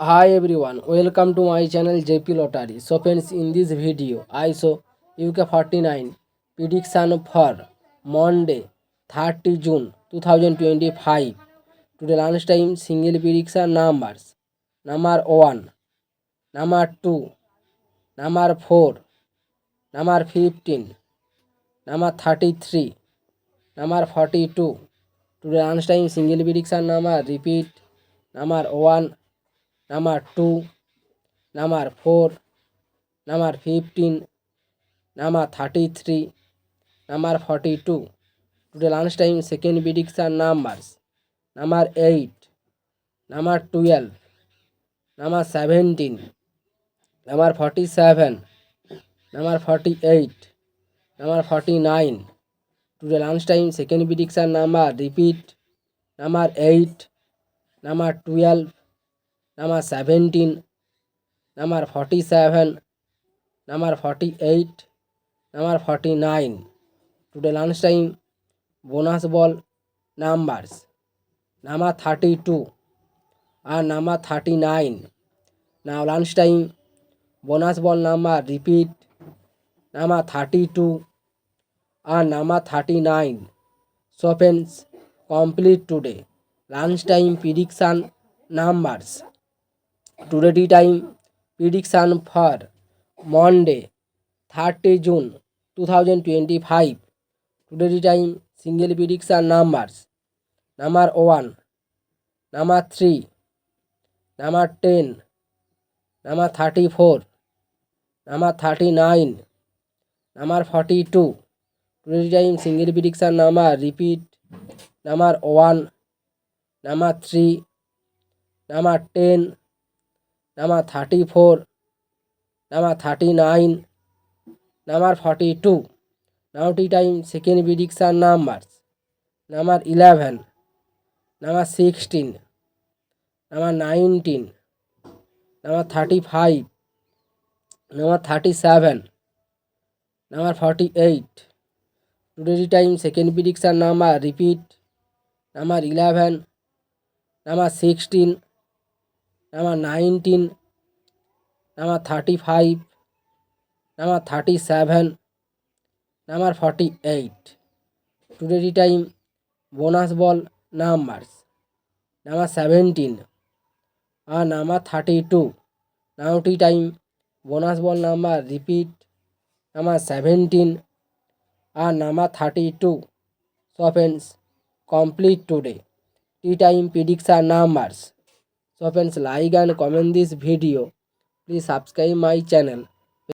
Hi everyone, welcome to my channel JP Lottery. So friends, in this video, I show UK 49 prediction for Monday 30 June 2025. Today lunchtime single prediction numbers. Number 1, number 2, number 4, number 15, number 33, number 42. Today lunchtime single prediction number repeat. Number 1, number 2, number 4, number 15, number 33, number 42. Today lunchtime second prediction numbers. Number 8, number 12, number 17, number 47, number 48, number 49. Today lunchtime second prediction number repeat. Number 8, number 12, number 17, number 47, number 48, number 49. Today lunchtime bonus ball numbers. Number 32 and number 39. Now lunchtime bonus ball number repeat. Number 32 and number 39. So friends, complete today lunchtime prediction numbers. Today tea time prediction for Monday 30 June 2025. Today tea time single prediction numbers. Number 1, number 3, number 10, number 34, number 39, number 42. Today time single prediction number repeat. Number 1, number 3, number 10, number 34, number 39, number 42. Now tea time second prediction numbers. Number 11, number 16, number 19, number 35, number 37, number 48. Today time second prediction number repeat. Number 11, number 16, number 19, number 35, number 37, number 48. Today time bonus ball numbers. Number 17 and number 32. Now tea time bonus ball number repeat. Number 17 and number 32. So friends, complete today tea time prediction numbers. So friends, like and comment this video. Please subscribe my channel